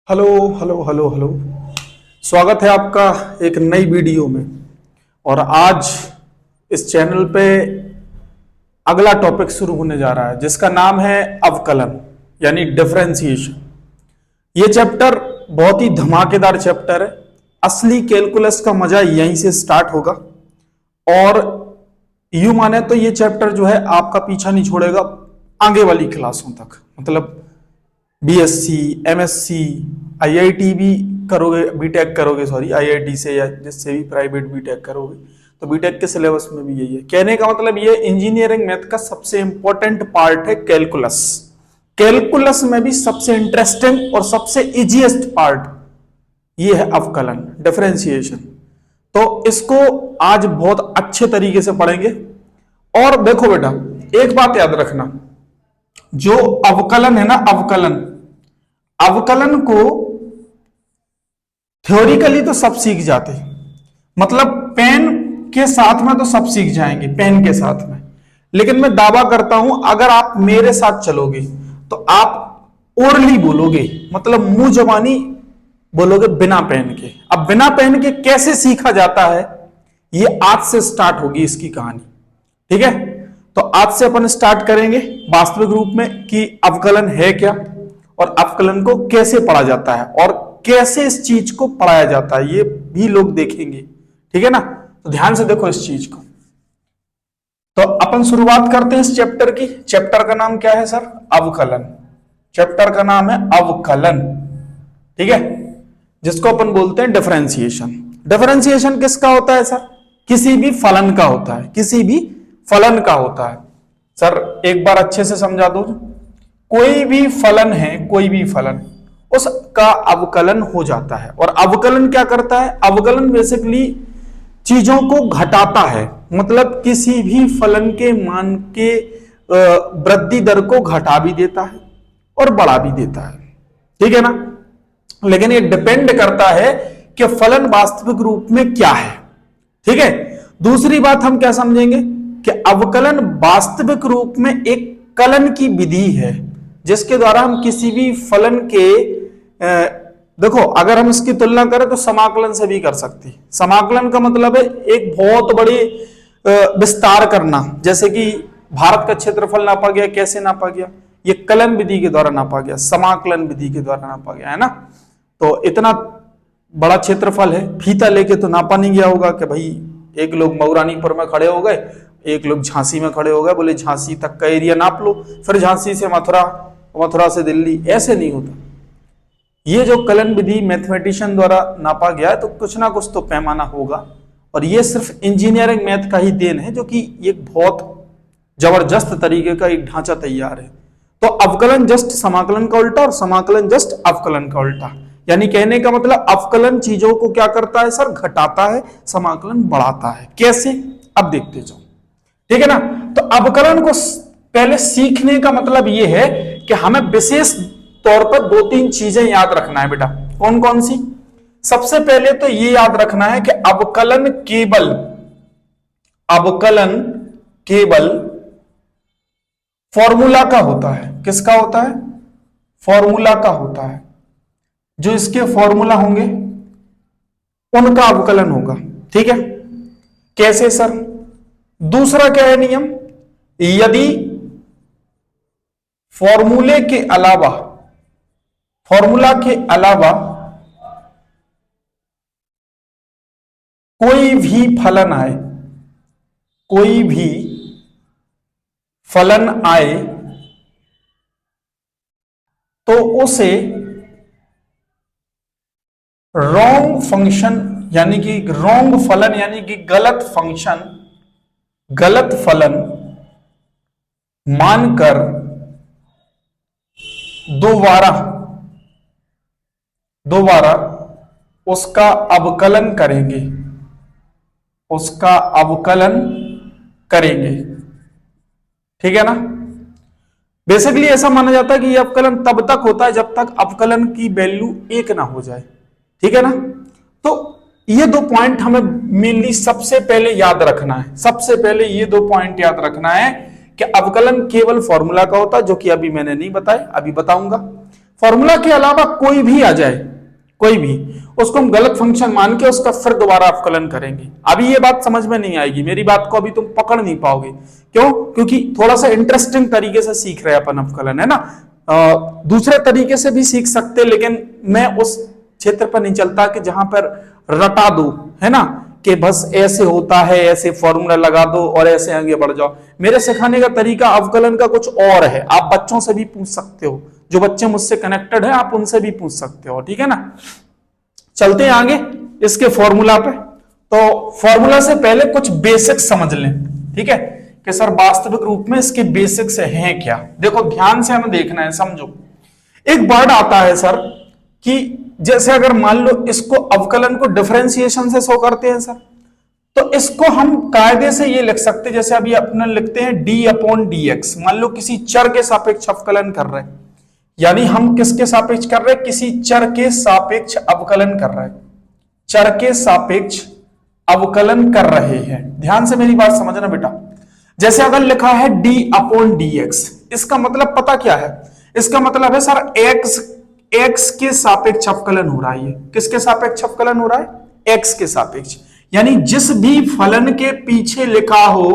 Hello hello hello hello. स्वागत है आपका एक नई वीडियो में। और आज इस चैनल पे अगला टॉपिक शुरू होने जा रहा है जिसका नाम है अवकलन यानी डिफरेंशिएशन। ये चैप्टर बहुत ही धमाकेदार चैप्टर है। असली कैलकुलस का मजा यहीं से स्टार्ट होगा और यूं माने तो ये चैप्टर जो है आपका पीछा नहीं छोड़ेगा आगे वाली क्लासों तक। मतलब बीएससी, एमएससी, आईआईटी भी करोगे, बीटेक करोगे, सॉरी आईआईटी से या जिससे भी प्राइवेट बीटेक करोगे तो बीटेक के सिलेबस में भी यही है। कहने का मतलब ये इंजीनियरिंग मैथ का सबसे इंपॉर्टेंट पार्ट है कैलकुलस। कैलकुलस में भी सबसे इंटरेस्टिंग और सबसे इजीएस्ट पार्ट ये है अवकलन, डिफरेंशिएशन। तो इसको आज बहुत अच्छे तरीके से पढ़ेंगे। और देखो बेटा, एक बात याद रखना, जो अवकलन है ना, अवकलन को थ्योरिकली तो सब सीख जाते, मतलब पेन के साथ में तो सब सीख जाएंगे, पेन के साथ में। लेकिन मैं दावा करता हूं अगर आप मेरे साथ चलोगे तो आप ओरली बोलोगे, मतलब मुंह जबानी बोलोगे बिना पेन के। अब बिना पेन के कैसे सीखा जाता है ये आज से स्टार्ट होगी इसकी कहानी, ठीक है। तो आज से अपन स्टार्ट करेंगे वास्तविक रूप में कि अवकलन है क्या और अवकलन को कैसे पढ़ा जाता है और कैसे इस चीज को पढ़ाया जाता है, ये भी लोग देखेंगे, ठीक है ना। तो ध्यान से देखो इस चीज को। तो अपन शुरुआत करते हैं इस चैप्टर की। चैप्टर का नाम क्या है सर? अवकलन। चैप्टर का नाम है अवकलन, ठीक है, जिसको अपन बोलते हैं डिफरेंशिएशन। डिफरेंशिएशन किसका होता है सर? किसी भी फलन का होता है, किसी भी फलन का होता है। सर एक बार अच्छे से समझा दो, कोई भी फलन है, कोई भी फलन, उसका अवकलन हो जाता है। और अवकलन क्या करता है? अवकलन बेसिकली चीजों को घटाता है, मतलब किसी भी फलन के मान के वृद्धि दर को घटा भी देता है और बढ़ा भी देता है, ठीक है ना। लेकिन ये डिपेंड करता है कि फलन वास्तविक रूप में क्या है, ठीक है। दूसरी बात हम क्या समझेंगे कि अवकलन वास्तविक रूप में एक कलन की विधि है जिसके द्वारा हम किसी भी फलन के देखो, अगर हम इसकी तुलना करें तो समाकलन से भी कर सकते हैं। समाकलन का मतलब है एक बहुत बड़ी विस्तार करना, जैसे कि भारत का क्षेत्रफल नापा गया, कैसे नापा गया? ये कलन विधि के द्वारा नापा गया, समाकलन विधि के द्वारा नापा गया, है ना। तो इतना बड़ा क्षेत्रफल है, फीता लेके तो नापा नहीं गया होगा कि भाई एक लोग मऊरानीपुर में खड़े हो गए, एक लोग झांसी में खड़े हो गए, बोले झांसी तक का एरिया नाप लो, फिर झांसी से मथुरा, मथुरा से दिल्ली, ऐसे नहीं होता। ये जो कलन विधि मैथमेटिशियन द्वारा नापा गया है तो कुछ ना कुछ तो पैमाना होगा। और ये सिर्फ इंजीनियरिंग मैथ का ही देन है, जो कि एक बहुत जबरदस्त तरीके का एक ढांचा तैयार है। तो अवकलन जस्ट समाकलन का उल्टा और समाकलन जस्ट अवकलन का उल्टा। यानी कहने का मतलब अवकलन चीजों को क्या करता है सर? घटाता है, समाकलन बढ़ाता है। कैसे? अब देखते जाओ, ठीक है ना। तो अवकलन को पहले सीखने का मतलब यह है कि हमें विशेष तौर पर दो तीन चीजें याद रखना है बेटा। कौन कौन सी? सबसे पहले तो यह याद रखना है कि अवकलन केवल फॉर्मूला का होता है। किसका होता है? फॉर्मूला का होता है। जो इसके फॉर्मूला होंगे उनका अवकलन होगा, ठीक है। कैसे सर? दूसरा क्या है नियम? यदि फॉर्मूला के अलावा कोई भी फलन आए तो उसे रॉन्ग फंक्शन यानी कि रॉन्ग फलन यानी कि गलत फलन मानकर दोबारा उसका अवकलन करेंगे, ठीक है ना। बेसिकली ऐसा माना जाता है कि यह अवकलन तब तक होता है जब तक अवकलन की वैल्यू 1 ना हो जाए, ठीक है ना। तो ये दो पॉइंट हमें मेनली सबसे पहले याद रखना है। सबसे पहले ये दो पॉइंट याद रखना है कि अवकलन केवल फॉर्मूला का होता है, जो कि अभी मैंने नहीं बताया, अभी बताऊंगा। फॉर्मूला के अलावा कोई भी आ जाए, कोई भी, उसको हम गलत फंक्शन मान के उसका फिर दोबारा अवकलन करेंगे। अभी ये बात समझ में नहीं आएगी, मेरी बात को अभी तुम पकड़ नहीं पाओगे। क्यों? क्योंकि थोड़ा सा इंटरेस्टिंग तरीके से सीख रहे हैं अपन अवकलन, है ना। दूसरे तरीके से भी सीख सकते, लेकिन मैं उस क्षेत्र पर नहीं चलता कि जहां पर रटा दो, है ना, कि बस ऐसे होता है, ऐसे फॉर्मूला लगा दो और ऐसे आगे बढ़ जाओ। मेरे सिखाने का तरीका अवकलन का कुछ और है। आप बच्चों से भी पूछ सकते हो, जो बच्चे मुझसे कनेक्टेड है आप उनसे भी पूछ सकते हो, ठीक है ना। चलते हैं आगे इसके फॉर्मूला पे। तो फॉर्मूला से पहले कुछ बेसिक्स समझ लें, ठीक है, कि सर वास्तविक रूप में इसके बेसिक्स हैं क्या। देखो ध्यान से हमें देखना है, समझो। एक वर्ड आता है सर कि जैसे अगर मान लो इसको अवकलन को डिफरेंशिएशन से शो करते हैं सर, तो इसको हम कायदे से ये लिख सकते हैं, जैसे अभी अपने लिखते हैं डी अपॉन डी एक्स। मान लो किसी चर के सापेक्ष अवकलन कर रहे हैं, यानी हम किसके सापेक्ष कर रहे हैं, किसी चर के सापेक्ष अवकलन कर रहे हैं, चर के सापेक्ष अवकलन कर रहे हैं। ध्यान से मेरी बात समझना बेटा। जैसे अगर लिखा है डी अपॉन डी एक्स, इसका मतलब पता क्या है, इसका मतलब है सर एक्स के सापेक्ष अवकलन हो रहा है। ये किसके सापेक्ष अवकलन हो रहा है, एक्स के सापेक्ष। यानी जिस भी फलन के पीछे लिखा हो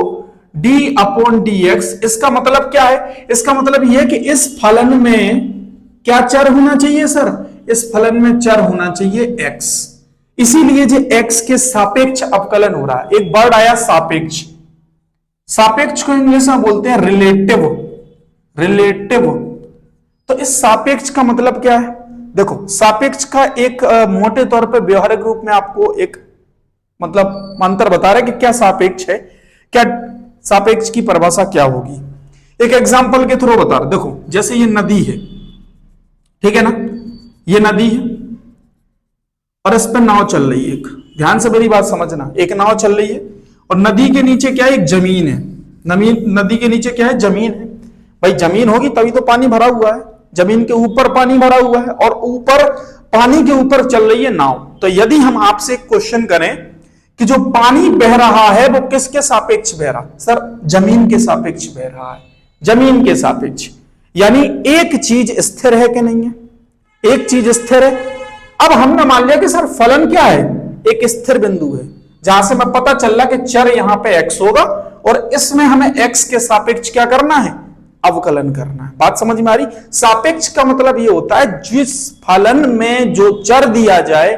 डी अपॉन डी एक्स, इसका मतलब क्या है, इसका मतलब यह है कि इस फलन में क्या चर होना चाहिए सर, इस फलन में चर होना चाहिए एक्स। इसीलिए जो एक्स के सापेक्ष अवकलन हो रहा है। एक वर्ड आया सापेक्ष, सापेक्ष को इंग्लिश में बोलते हैं रिलेटिव, रिलेटिव। तो इस सापेक्ष का मतलब क्या है, देखो सापेक्ष का एक मोटे तौर पर व्यवहारिक रूप में आपको एक मतलब अंतर बता रहा है कि क्या सापेक्ष है, क्या सापेक्ष की परिभाषा क्या होगी। एक एग्जांपल के थ्रू बता रहा, देखो जैसे ये नदी है, ठीक है ना, ये नदी है और इस पर नाव चल रही है। एक ध्यान से मेरी बात समझना, एक नाव चल रही है और नदी के नीचे क्या है, एक जमीन है। नदी के नीचे क्या है, जमीन है। भाई जमीन होगी तभी तो पानी भरा हुआ है, जमीन के ऊपर पानी भरा हुआ है और ऊपर पानी के ऊपर चल रही है नाव। तो यदि हम आपसे क्वेश्चन करें कि जो पानी बह रहा है वो किसके सापेक्ष बह रहा, सर जमीन के सापेक्ष बह रहा है, जमीन के सापेक्ष। यानी एक चीज स्थिर है कि नहीं है, एक चीज स्थिर है। अब हमने मान लिया कि सर फलन क्या है, एक स्थिर बिंदु है, जहां से मैं पता चल रहा कि चर यहां पे x होगा और इसमें हमें x के सापेक्ष क्या करना है, अवकलन करना है। बात समझ में आ रही। सापेक्ष का मतलब ये होता है जिस फलन में जो चर दिया जाए,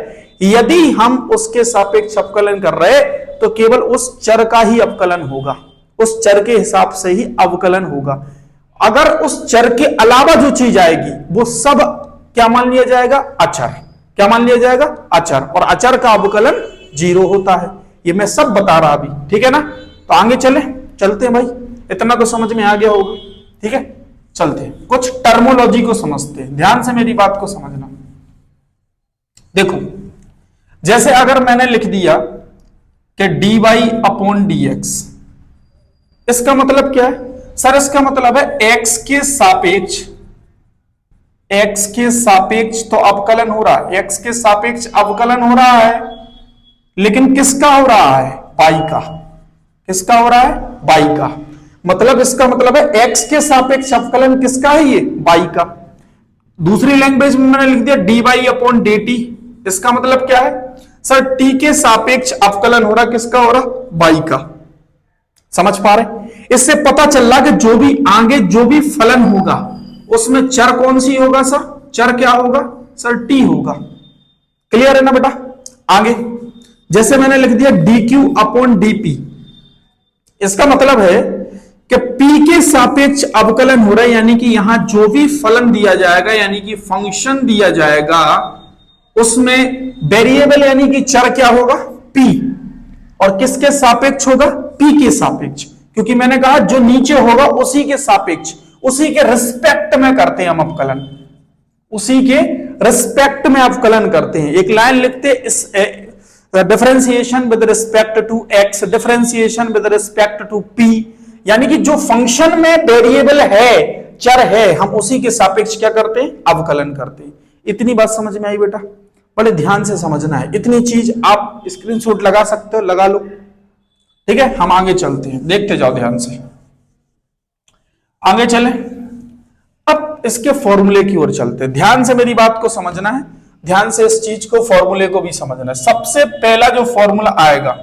यदि हम उसके सापेक्ष अवकलन कर रहे तो केवल उस चर का ही अवकलन होगा, उस चर के हिसाब से ही अवकलन होगा। अगर उस चर के अलावा जो चीज आएगी वो सब क्या मान लिया जाएगा, अचर। क्या मान लिया जाएगा, अचर। और अचर का अवकलन 0 होता है। ये मैं सब बता रहा अभी, ठीक है ना। तो आगे चलते हैं भाई, इतना तो समझ में आ गया होगा, ठीक है। चलते हैं कुछ टर्मोलॉजी को समझते हैं, ध्यान से मेरी बात को समझना। देखो जैसे अगर मैंने लिख दिया कि dy अपॉन dx, इसका मतलब क्या है सर, इसका मतलब है x के सापेक्ष, x के सापेक्ष तो अवकलन हो रहा है, x के सापेक्ष अवकलन हो रहा है, लेकिन किसका हो रहा है, y का। किसका हो रहा है, y का। मतलब इसका मतलब है x के सापेक्ष अवकलन किसका है, ये y का। दूसरी लैंग्वेज में मैंने लिख दिया dy अपॉन dt, इसका मतलब क्या है सर, t के सापेक्ष अवकलन हो रहा, किसका हो रहा, y का। समझ पा रहे। इससे पता चल रहा कि जो भी आगे जो भी फलन होगा उसमें चर कौन सी होगा सर, चर क्या होगा सर, t होगा। क्लियर है ना बेटा। आगे जैसे मैंने लिख दिया dq अपॉन dp, इसका मतलब है कि p के सापेक्ष अवकलन हो रहा है, यानी कि यहां जो भी फलन दिया जाएगा, यानी कि फंक्शन दिया जाएगा, उसमें वेरिएबल यानी कि चर क्या होगा, p। और किसके सापेक्ष होगा, p के सापेक्ष। क्योंकि मैंने कहा जो नीचे होगा उसी के सापेक्ष, उसी के रिस्पेक्ट में करते हैं हम अवकलन, उसी के रिस्पेक्ट में अवकलन करते हैं। एक लाइन लिखते इस differentiation with respect to x, differentiation with respect to p, यानी कि जो फंक्शन में वेरिएबल है, चर है, हम उसी के सापेक्ष क्या करते हैं, अवकलन करते हैं। इतनी बात समझ में आई बेटा, बड़े ध्यान से समझना है। इतनी चीज आप स्क्रीनशॉट लगा सकते हो, लगा लो, ठीक है। हम आगे चलते हैं, देखते जाओ ध्यान से, आगे चले। अब इसके फॉर्मूले की ओर चलते हैं। ध्यान से मेरी बात को समझना है, ध्यान से इस चीज को, फॉर्मूले को भी समझना है। सबसे पहला जो फॉर्मूला आएगा,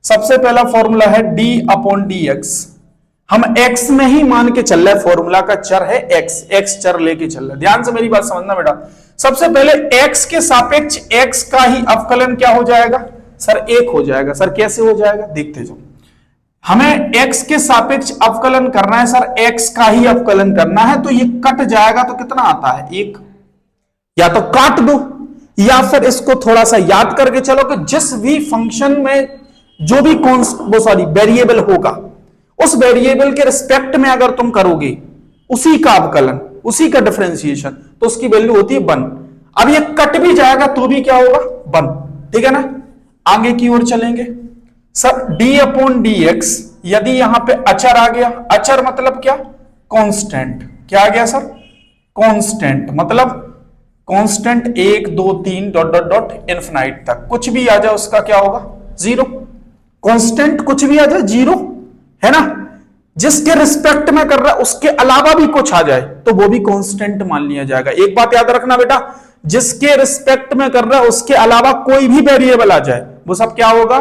सबसे पहला फॉर्मूला है डी अपॉन डी एक्स। हम x में ही मान के चल रहे हैं, फॉर्मूला का चर है x चर लेके चल रहे हैं। ध्यान से मेरी बात समझना बेटा। सबसे पहले x के सापेक्ष x का ही अवकलन क्या हो जाएगा सर? 1 हो जाएगा। सर कैसे हो जाएगा? देखते जाओ। हमें x के सापेक्ष अवकलन करना है सर, x का ही अवकलन करना है, तो ये कट जाएगा तो कितना आता है? 1। या तो काट दो या फिर इसको थोड़ा सा याद करके चलो कि जिस भी फंक्शन में जो भी वेरिएबल होगा, उस वेरिएबल के रिस्पेक्ट में अगर तुम करोगे उसी का अवकलन, उसी का डिफरेंशिएशन, तो उसकी वैल्यू होती है 1। अब ये कट भी जाएगा तो भी क्या होगा? 1। ठीक है ना? आगे की ओर चलेंगे sir. D upon D x, यदि यहां पे अचर आ गया, अचर मतलब क्या? कांस्टेंट। क्या आ गया सर? कांस्टेंट। मतलब constant 1 2 3 dot dot dot infinite तक कुछ भी आ जाए उसका क्या होगा? 0। कांस्टेंट कुछ भी आ जाए 0, है ना? जिसके रिस्पेक्ट में कर रहा है उसके अलावा भी कुछ आ जाए तो वो भी कांस्टेंट मान लिया जाएगा। एक बात याद रखना बेटा, जिसके रिस्पेक्ट में कर रहा है उसके अलावा कोई भी वेरिएबल आ जाए वो सब क्या होगा?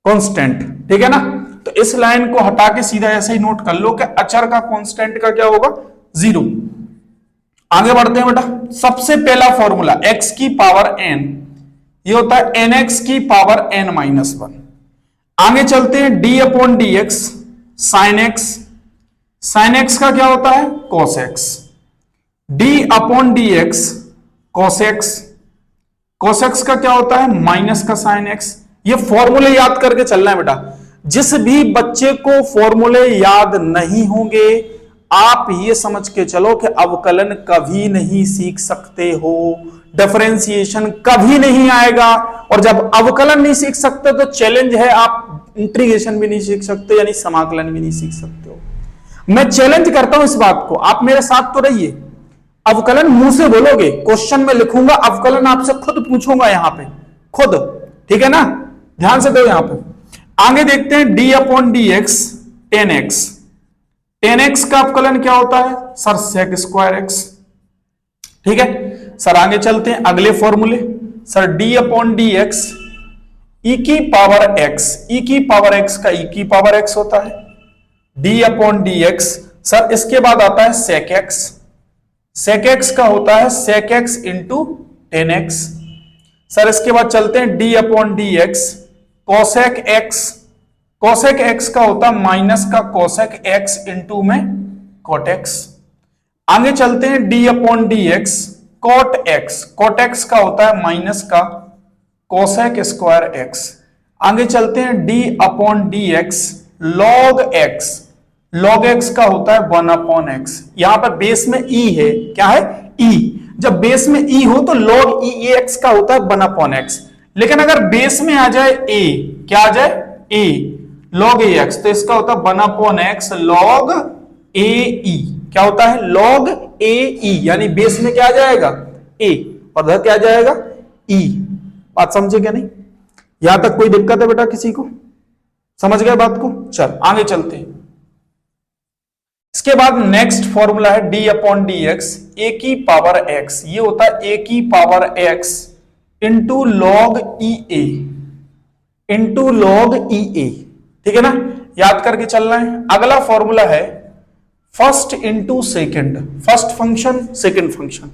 कांस्टेंट। ठीक है ना? तो इस लाइन को हटा के सीधा ऐसे ही नोट कर लो कि अचर का कांस्टेंट का क्या होगा? 0। आगे बढ़ते हैं बेटा। सबसे पहला फॉर्मूला x की पावर n, ये होता है nx की पावर n-1। आगे चलते हैं d upon D x, sine x. Sign x का क्या होता है? Cos x. d upon D x cos x. Cos x का क्या होता है? माइनस का साइन एक्स। ये फॉर्मूले याद करके चलना है बेटा। जिस भी बच्चे को फॉर्मूले याद नहीं होंगे, आप ये समझ के चलो कि अवकलन कभी नहीं सीख सकते हो, डिफरेंशिएशन कभी नहीं आएगा। और जब अवकलन नहीं सीख सकते तो चैलेंज है, आप इंटीग्रेशन भी नहीं सीख सकते, यानी समाकलन भी नहीं सीख सकते हो। मैं चैलेंज करता हूं इस बात को, आप मेरे साथ तो रहिए। अवकलन मुंह से बोलोगे, क्वेश्चन में लिखूंगा, अवकलन आपसे खुद पूछूंगा यहां पे, खुद। ठीक है ना? ध्यान से दो यहां पे। आगे देखते हैं D upon D x, ten x. Ten x का अवकलन क्या होता है सर? Sec square x. ठीक है सर। आगे चलते हैं अगले फॉर्मूले। Sir D upon D X E की पावर एक्स, ई की पावर एक्स का ई की पावर एक्स होता है। D upon D x sir, इसके बाद आता है सेक एक्स। सेक एक्स का होता है sec X into tan X. Sir इसके बाद चलते हैं D upon D X cosec X. Cosec X का होता है माइनस का कोसेक एक्स इंटू में कोट एक्स। आगे चलते हैं D upon D X cot X. Cot X का होता है माइनस का कोसेक स्क्वायर एक्स। आगे चलते हैं D upon D x log x. Log x का होता है 1 अपॉन एक्स। यहां पर बेस में ई है, क्या है? ई। जब बेस में ई हो तो लॉग ई एक्स का होता है 1 अपॉन एक्स। लेकिन अगर बेस में आ जाए ए, क्या आ जाए? ए, लॉग ए एक्स, तो इसका होता है 1 अपॉन एक्स लॉग ए ई। क्या होता है? लॉग ए ई, यानी बेस में क्या आ जाएगा? ए, और उधर क्या आ जाएगा? ई। बात समझे क्या नहीं? यहां तक कोई दिक्कत है बेटा किसी को? समझ गए बात को? चल आगे चलते हैं। इसके बाद नेक्स्ट फॉर्मूला है डी अपॉन डी एक्स ए की पावर एक्स। ये होता है ए की पावर एक्स इंटू लॉग ई ए, इंटू लॉग ई ए। ठीक है ना? याद करके चलना है। अगला फॉर्मूला है first into second. First function, second function.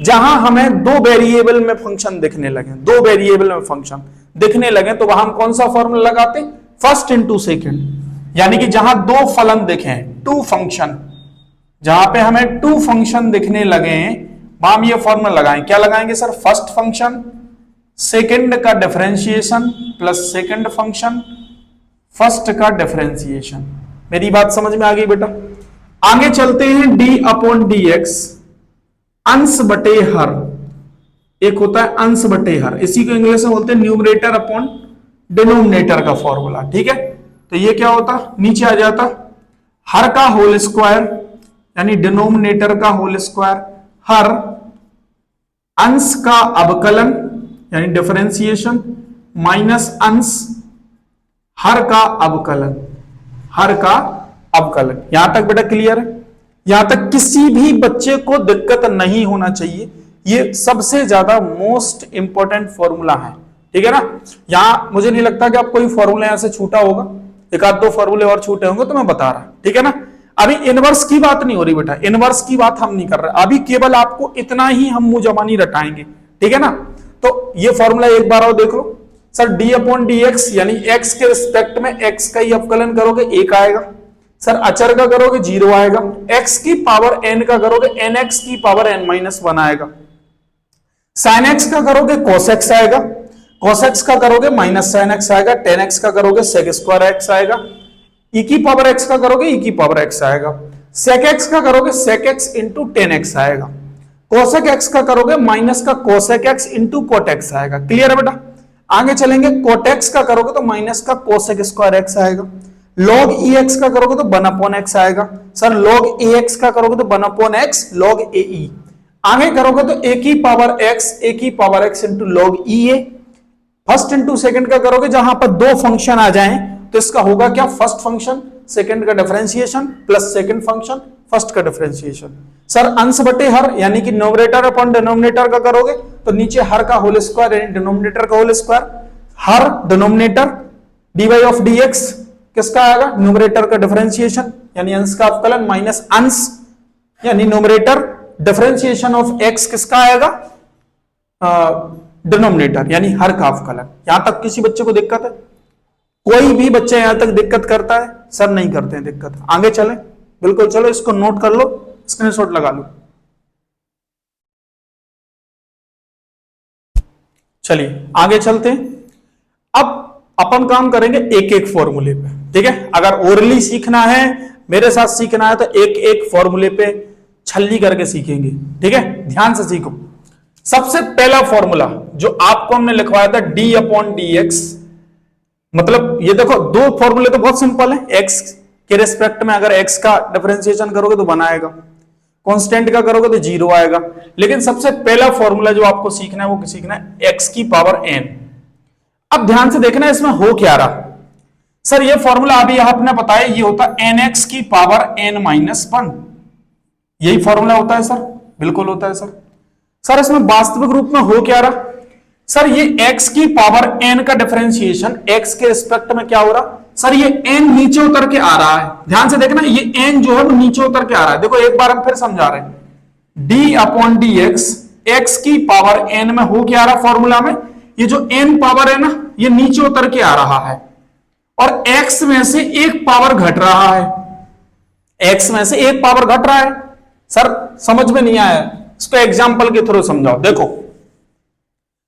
जहां हमें दो वेरिएबल में फंक्शन दिखने लगे, दो वेरिएबल में फंक्शन दिखने लगे, तो वहां हम कौन सा फॉर्मूला लगाते? First into second. यानी कि जहां दो फलन दिखे, टू फंक्शन, जहां पे हमें टू फंक्शन दिखने लगे वहां हम ये फॉर्मूला लगाएं। क्या लगाएंगे सर? फर्स्ट फंक्शन सेकेंड का differentiation plus second function first का डिफरेंशिएशन। मेरी बात समझ में आ गई बेटा? आगे चलते हैं डी अपॉन डी एक्स अंश बटे हर। एक होता है अंश बटे हर, इसी को इंग्लिश में बोलते हैं न्यूमरेटर अपॉन डिनोमिनेटर का फॉर्मूला। ठीक है? तो ये क्या होता? नीचे आ जाता हर का होल स्क्वायर, यानी डिनोमिनेटर का होल स्क्वायर, हर अंश का अवकलन यानी डिफरेंशिएशन माइनस अंश हर का अवकलन, हर का अवकलन। यहां तक बेटा क्लियर है? यहां तक किसी भी बच्चे को दिक्कत नहीं होना चाहिए। ये सबसे ज्यादा मोस्ट इंपॉर्टेंट फॉर्मूला है, ठीक है ना। यहां मुझे नहीं लगता कि आप कोई फॉर्मूला यहां से छूटा होगा, एक आध दो फॉर्मूले और छूटे होंगे तो मैं बता रहा, ठीक है ना। अभी इनवर्स की बात नहीं हो रही बेटा, इनवर्स की बात हम नहीं कर रहे, अभी केवल आपको इतना ही हम मुंह जबानी रटाएंगे, ठीक है ना। तो ये फॉर्मूला एक बार और देख लो sir, D upon D X यानी एक्स के रिस्पेक्ट में एक्स का ही अवकलन करोगे एक आएगा, सर अचर का करोगे 0 आएगा, एक्स की पावर एन का करोगे एन एक्स की पावर एन माइनस 1 आएगा, साइन एक्स का करोगे कोस एक्स आएगा, कोस एक्स का करोगे माइनस साइन एक्स आएगा, टेन एक्स का करोगे सेक स्क्वायर एक्स आएगा, ई की पावर एक्स का करोगे ई की पावर एक्स आएगा, सेक एक्स का करोगे sec X into tan X आएगा, कोसेक एक्स का करोगे माइनस का cosec X into cot X आएगा। क्लियर है बेटा। आगे चलेंगे, कोट एक्स का करोगे तो माइनस का कोसेक स्क्वायर एक्स आएगा, लॉग ई एक्स का करोगे तो 1 अपॉन एक्स आएगा, सर लॉग ए एक्स का करोगे तो 1 अपॉन एक्स लॉग ए ई, आगे करोगे तो ए की पावर एक्स इंटू लॉग ई ए, फर्स्ट इंटू सेकंड का करोगे जहां पर दो फंक्शन आ जाएं तो इसका होगा क्या, फर्स्ट फंक्शन सेकंड का differentiation plus second function first का डिफरेंशिएशन। सर अंश बटे हर यानी कि न्यूमरेटर अपॉन डिनोमिनेटर का करोगे तो नीचे हर का होल स्क्वायर यानी डिनोमिनेटर का होल स्क्वायर, हर डिनोमिनेटर dy ऑफ dx किसका आएगा, न्यूमरेटर का डिफरेंशिएशन यानी अंश का अवकलन माइनस अंश यानी न्यूमरेटर डिफरेंशिएशन ऑफ x किसका आएगा, डिनोमिनेटर यानी हर का अवकलन। यहां तक किसी बच्चे को दिक्कत है? कोई भी बच्चा यहां तक दिक्कत करता है? सर नहीं करते हैं दिक्कत। आगे चलें, बिल्कुल चलो इसको नोट कर लो, स्क्रीनशॉट लगा लो। चलिए आगे चलते हैं। अब अपन काम करेंगे एक एक फॉर्मूले पे, ठीक है। अगर ओरली सीखना है, मेरे साथ सीखना है तो एक एक फॉर्मूले पे छल्ली करके सीखेंगे, ठीक है। ध्यान से सीखो। सबसे पहला फॉर्मूला जो आपको हमने लिखवाया था डी अपॉन डी एक्स, मतलब ये देखो दो फॉर्मूले तो बहुत सिंपल है, एक्स के रिस्पेक्ट में अगर एक्स का डिफरेंशिएशन करोगे तो 1 आएगा, कांस्टेंट का करोगे तो 0 आएगा। लेकिन सबसे पहला फॉर्मूला जो आपको सीखना है वो सीखना है एक्स की पावर एन। अब ध्यान से देखना इसमें हो क्या रहा। सर ये फॉर्मूला अभी आपने बताया ये होता है एन एक्स की पावर एन माइनस 1, यही फॉर्मूला होता है सर, बिल्कुल होता है सर। सर इसमें वास्तविक रूप में हो क्या रहा, सर ये x की पावर n का डिफरेंशिएशन x के रिस्पेक्ट में क्या हो रहा, सर ये n नीचे उतर के आ रहा है। ध्यान से देखना ये n जो है वो नीचे उतर के आ रहा है। देखो एक बार हम फिर समझा रहे हैं, d upon D x x की पावर n में हो क्या आ रहा फॉर्मूला में, ये जो n पावर है ना ये नीचे उतर के आ रहा है और x में से एक पावर घट रहा है, x में से एक पावर घट रहा है। सर समझ में नहीं आया, इसको एग्जाम्पल के थ्रू समझाओ। देखो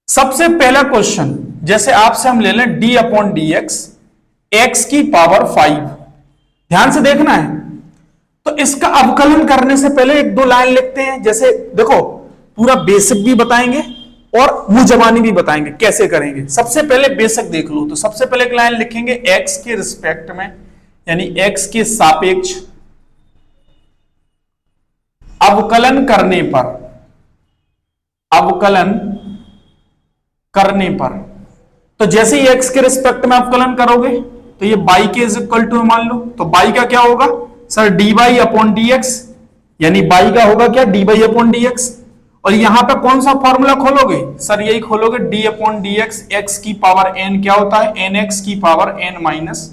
सबसे पहला क्वेश्चन जैसे आपसे हम ले लें d upon D x x की पावर 5, ध्यान से देखना है। तो इसका अवकलन करने से पहले एक दो लाइन लिखते हैं, जैसे देखो पूरा बेसिक भी बताएंगे और मुंह जबानी भी बताएंगे कैसे करेंगे। सबसे पहले बेसिक देख लो, तो सबसे पहले एक लाइन लिखेंगे x के रिस्पेक्ट में यानी x के सापेक्ष अवकलन करने पर, अवकलन करने पर, तो जैसे ही x के रिस्पेक्ट में अवकलन करोगे तो ये y के इज इक्वल टू मान लो, तो y का क्या होगा sir dy upon D X, यानी y का होगा क्या dy अपॉन डी एक्स। और यहां पे कौन सा फॉर्मूला खोलोगे, सर यही खोलोगे d upon D x x की पावर n क्या होता है एन एक्स की पावर n माइनस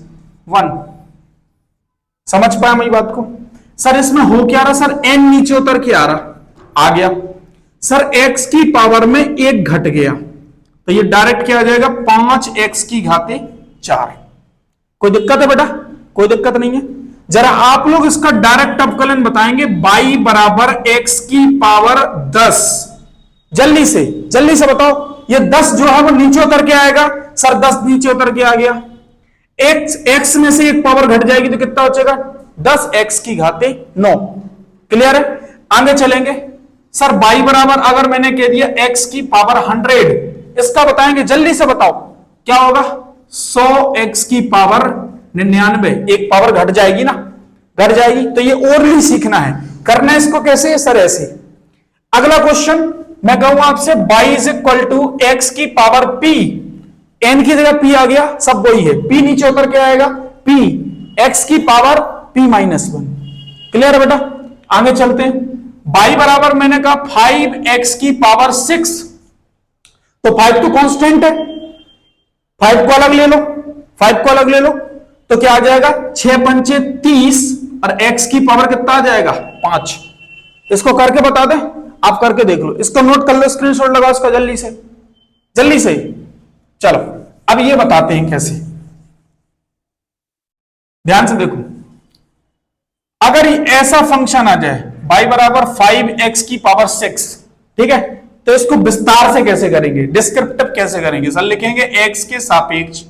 1। समझ पाया मेरी बात को। सर इसमें हो क्या रहा, सर n नीचे उतर के आ रहा, आ गया सर x की पावर में एक घट गया तो ये डायरेक्ट क्या आ जाएगा 5x की घाते 4। कोई दिक्कत है बेटा, कोई दिक्कत नहीं है। जरा आप लोग इसका डायरेक्ट अवकलन बताएंगे, y बराबर x की पावर 10, जल्दी से बताओ। ये 10 जो है वो नीचे उतर के आएगा, सर 10 नीचे उतर के आ गया, x में से एक पावर घट जाएगी तो कितना बचेगा 10x की घाते 9। क्लियर है। आगे चलेंगे, सर y बराबर अगर मैंने कह दिया x की पावर 100, इसका बताएंगे, जल्दी से बताओ क्या होगा 100x की पावर 99, एक पावर घट जाएगी ना, घट जाएगी। तो ये ओरली सीखना है, करना है इसको कैसे, सर ऐसे। अगला क्वेश्चन मैं कहूंगा आपसे y is equal to X की पावर p, n की जगह p आ गया, सब वही है, p नीचे उतर के आएगा, p x की पावर p माइनस 1। क्लियर है बेटा। आगे चलते हैं। y बराबर मैंने कहा 5x की पावर 6, तो 5 तो कांस्टेंट है, 5 को अलग ले लो, 5 को अलग ले लो, तो क्या आ जाएगा 6 पंचे 30 और x की पावर कितना आ जाएगा 5। इसको करके बता दे, आप करके देख लो, इसको नोट कर लो, स्क्रीनशॉट लगाओ इसका जल्दी से, जल्दी से। चलो अब ये बताते हैं कैसे, ध्यान से देखो। अगर ऐसा फंक्शन आ जाए y बराबर 5x की पावर 6, ठीक है, तो इसको विस्तार से कैसे करेंगे, डिस्क्रिप्टिव कैसे करेंगे सर, लिखेंगे x के सापेक्ष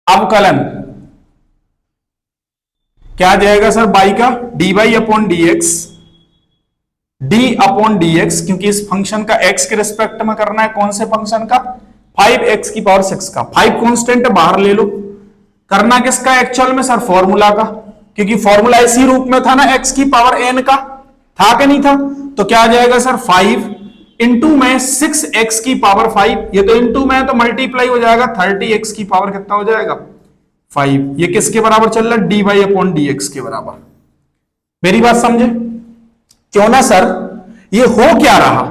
अवकलन, क्या आ जाएगा सर y का dy upon dx, d upon dx, क्योंकि इस फंक्शन का x के रिस्पेक्ट में करना है, कौन से फंक्शन का 5x की पावर 6 का, 5 कांस्टेंट बाहर ले लो, करना किसका एक्चुअल में सर फॉर्मूला का, क्योंकि फॉर्मूला इसी रूप में था ना x की पावर n का, था कि नहीं था, तो क्या आ जाएगा सर 5 इंटू में 6x की पावर 5, ये तो इंटू में है तो मल्टीप्लाई हो जाएगा 30x की पावर कितना हो जाएगा 5, ये किसके बराबर चल रहा है dy अपॉन dx के बराबर। मेरी बात समझे क्यों ना सर, ये हो क्या रहा,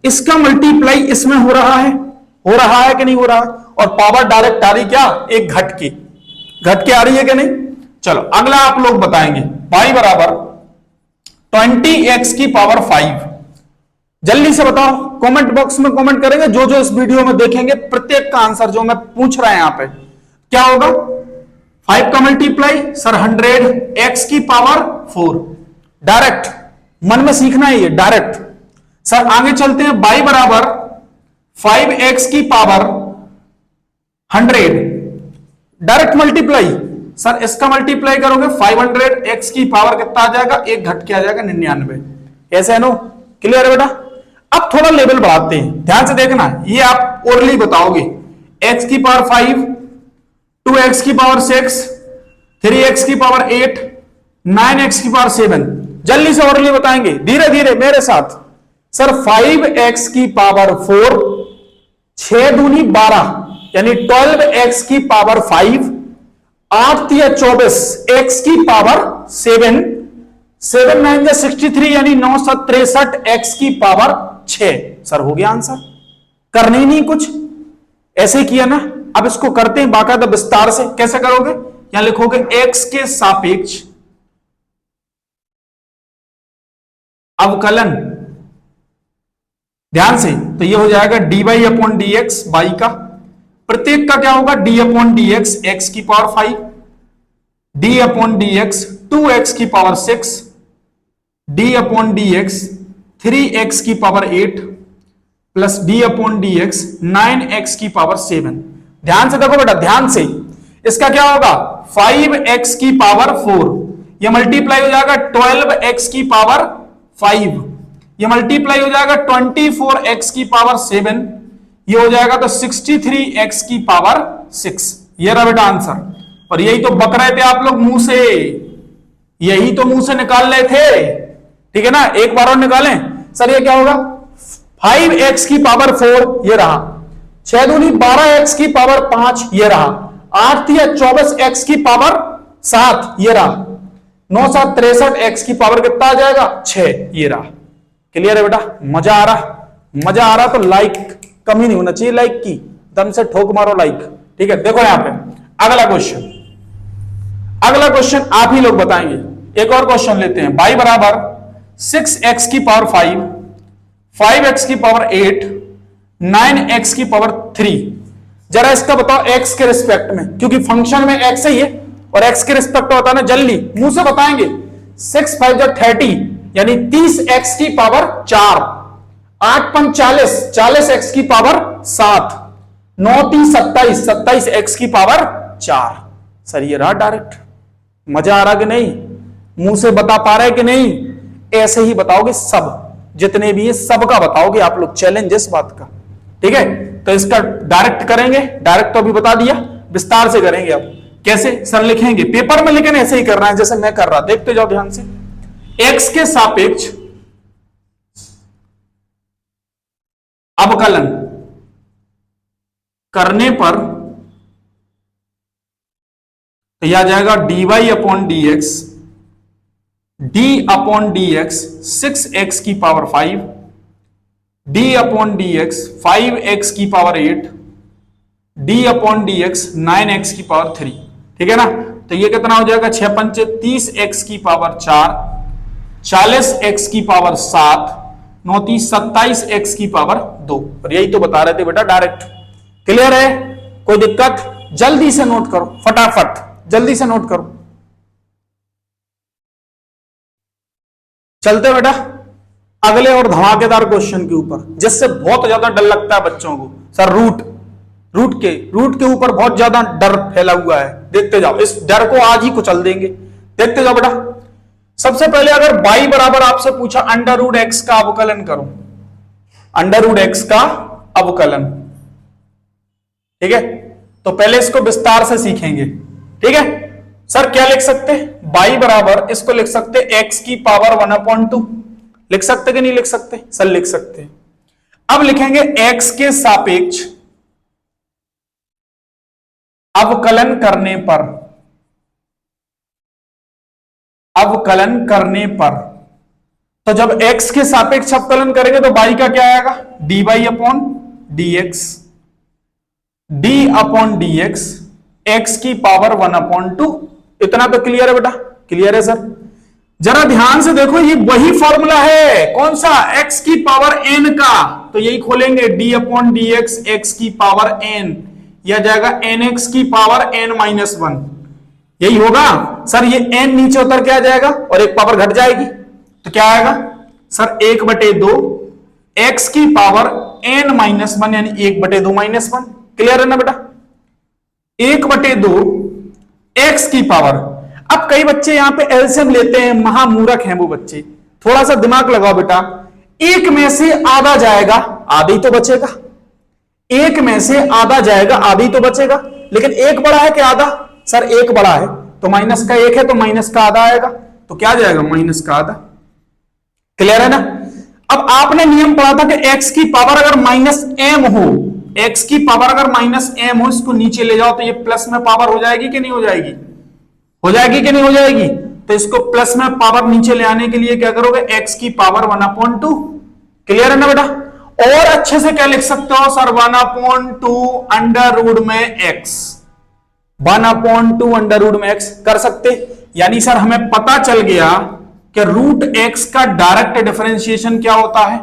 इसका मल्टीप्लाई इसमें हो रहा है कि नहीं हो रहा है, और पावर डायरेक्ट आ रही क्या, एक घट के आ रही है कि नहीं। चलो अगला आप लोग बताएंगे, y बराबर 20x की पावर 5, जल्दी से बताओ, कमेंट बॉक्स में कमेंट करेंगे, जो जो इस वीडियो में देखेंगे प्रत्येक का आंसर जो मैं पूछ रहा है यहां पे क्या होगा, 5 का मल्टीप्लाई सर 100 x की पावर 4, डायरेक्ट मन में सीखना है ये डायरेक्ट। सर आगे चलते हैं, y बराबर 5x की पावर 100, डायरेक्ट मल्टीप्लाई, सर इसका मल्टीप्लाई करोगे 500x की पावर कितना आ जाएगा, एक घट के आ जाएगा 99, ऐसे है नो, क्लियर है बेटा। अब थोड़ा लेवल बढ़ाते हैं, ध्यान से देखना, ये आप ओरली बताओगे, x की पावर 5, 2x की पावर 6, 3x की पावर 8, 9x की पावर 7, जल्दी से ओरली बताएंगे, धीरे धीरे मेरे साथ। सर 5x की पावर 4, 6 दूनी 12 यानी 12x की पावर 5, 8 या 24 x की पावर 7, 7 9 63 यानी 9 7 63 x की पावर 6। सर हो गया आंसर, करने ही नहीं कुछ, ऐसे किया ना। अब इसको करते हैं बाकायदा विस्तार से, कैसे करोगे, यहां लिखोगे x के सापेक्ष अवकलन, ध्यान से, तो ये हो जाएगा dy अपॉन dx, y का प्रत्येक का क्या होगा d अपॉन dx x की power 5, d upon dx 2x की power 6, d upon dx 3x की power 8 plus d upon dx 9x की पावर 7। ध्यान से देखो बेटा, ध्यान से, इसका क्या होगा 5x की पावर 4, ये मल्टीप्लाई हो जाएगा 12x की पावर 5, ये मल्टीप्लाई हो जाएगा 24x की पावर 7, ये हो जाएगा तो 63x की पावर 6। ये रहा बेटा आंसर, और यही तो बक रहे थे आप लोग मुंह से, यही तो मुंह से निकाल रहे थे, ठीक है ना, एक बार और निकालें। सर ये क्या होगा 5x की पावर 4, ये रहा, 6 दूनी 12x की पावर 5, ये रहा, 8 या 24x की पावर 7, ये रहा, 9 7 63x की पावर कितना आ जाएगा 6, ये रहा। क्लियर है बेटा, मजा आ रहा तो लाइक कमी नहीं होना चाहिए, लाइक की दम से ठोक मारो लाइक, ठीक है। देखो यहां पे अगला क्वेश्चन आप ही लोग बताएंगे। एक और क्वेश्चन लेते हैं, y बराबर 6x की पावर 5, 5x की पावर 8, 9x की पावर 3। जरा इसका बताओ x के रिस्पेक्ट में, क्योंकि फंक्शन में x ही है और x के रिस्पेक्ट में बताना, जल्दी मुंह से बताएंगे। 6 5 30 यानी 30x की पावर 4, 8 5 40, 40x की पावर 7, 9 3 27, 27x की पावर 4। सर ये रहा डायरेक्ट, मजा आ रहा कि नहीं, मुंह से बता पा रहे कि नहीं, ऐसे ही बताओगे सब, जितने भी है सबका बताओगे आप लोग, चैलेंज इस बात का, ठीक है। तो इसका डायरेक्ट करेंगे, डायरेक्ट तो अभी बता दिया, विस्तार से करेंगे। अब कैसे सर लिखेंगे, पेपर में लेकिन ऐसे ही करना है जैसे मैं कर रहा, देखते जाओ ध्यान से। x के सापेक्ष अवकलन करने पर तो यह आ जाएगा dy upon dx D upon D x 6x की power 5, D upon D x 5x की power 8, D upon D x 9x की पावर 3। ठीक है ना, तो ये कितना हो जाएगा, 6 पंचे 30x की पावर 4, 40x की पावर 7, 9 30 27x की पावर 2। और यही तो बता रहे थे बेटा डायरेक्ट। क्लियर है, कोई दिक्कत? जल्दी से नोट करो, फटाफट जल्दी से नोट करो। चलते बेटा अगले और धमाकेदार क्वेश्चन के ऊपर, जिससे बहुत ज्यादा डर लगता है बच्चों को। सर रूट के ऊपर बहुत ज्यादा डर फैला हुआ है। देखते जाओ, इस डर को आज ही कुचल देंगे। देखते जाओ बेटा। सबसे पहले अगर y बराबर आपसे पूछा अंडर रूट एक्स का अवकलन करो, अंडर रूट एक्स का अवकलन, ठीक है, तो पहले इसको विस्तार से सीखेंगे। ठीक है सर, क्या लिख सकते हैं? y बराबर इसको लिख सकते x की पावर 1/2, लिख सकते कि नहीं लिख सकते? सर लिख सकते हैं। अब लिखेंगे x के सापेक्ष अवकलन करने पर, अवकलन करने पर, तो जब x के सापेक्ष अवकलन करेंगे तो y का क्या आएगा? dy upon dx, d upon dx x की पावर 1/2। इतना तो क्लियर है बेटा? क्लियर है सर। जरा ध्यान से देखो, ये वही फॉर्मूला है, कौन सा? x की पावर n का, तो यही खोलेंगे, d अपॉन dx x की पावर n, यह जाएगा nx की पावर n-1, यही होगा सर। ये n नीचे उतर के आ जाएगा और एक पावर घट जाएगी, तो क्या आएगा सर? 1/2 x की पावर n-1 यानी 1/2 -1। क्लियर है ना बेटा? 1/2 x की पावर। अब कई बच्चे यहां पे एलसीएम लेते हैं, महामूर्ख हैं वो बच्चे। थोड़ा सा दिमाग लगाओ बेटा, एक में से आधा जाएगा, आधा ही तो बचेगा। एक में से आधा जाएगा, आधा ही तो बचेगा। लेकिन एक बड़ा है कि आधा? सर एक बड़ा है, तो माइनस का एक है तो माइनस का आधा आएगा, तो क्या जाएगा? माइनस का आधा। क्लियर है ना? अब आपने नियम पढ़ा था कि x की पावर अगर -m हो, x की पावर अगर -m हो, इसको नीचे ले जाओ तो ये प्लस में पावर हो जाएगी कि नहीं हो जाएगी? हो जाएगी कि नहीं हो जाएगी? तो इसको प्लस में पावर नीचे ले आने के लिए क्या करोगे? x की पावर 1/2। क्लियर है ना बेटा? और अच्छे से क्या लिख सकते हो सर? 1/2 अंडर रूट में x, 1/2 अंडर रूट में x कर सकते। यानी सर हमें पता चल गया कि रूट x का डायरेक्ट डिफरेंशिएशन क्या होता है?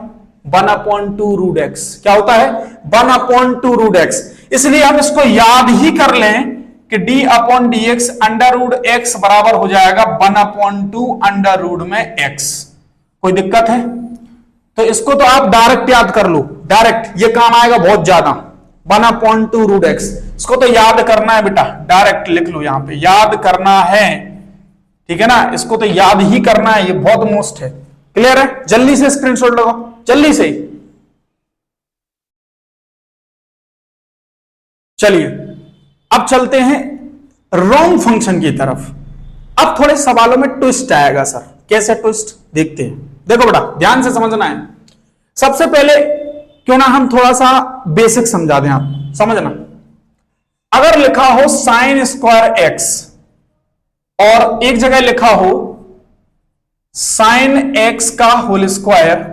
1/2 रूट x। क्या होता है? 1/2 रूट x। इसलिए हम इसको याद ही कर लें कि d upon D X under root X बराबर हो जाएगा 1/2 अंडर रूट में x। कोई दिक्कत है? तो इसको तो आप डायरेक्ट याद कर लो, डायरेक्ट ये काम आएगा बहुत ज्यादा। 1/2 रूट एक्स, इसको तो याद करना है बेटा, डायरेक्ट लिख लो, यहां पे याद करना है। ठीक है ना? इसको तो याद ही करना है, ये बहुत मोस्ट है। क्लियर है? जल्दी से स्क्रीनशॉट लगाओ, जल्दी से। चलिए अब चलते हैं रॉन्ग फंक्शन की तरफ। अब थोड़े सवालों में ट्विस्ट आएगा सर। कैसे ट्विस्ट? देखते हैं। देखो बेटा ध्यान से समझना है। सबसे पहले क्यों ना हम थोड़ा सा बेसिक समझा दें, आप समझना। अगर लिखा हो साइन स्क्वायर एक्स और एक जगह लिखा हो साइन एक्स का होल स्क्वायर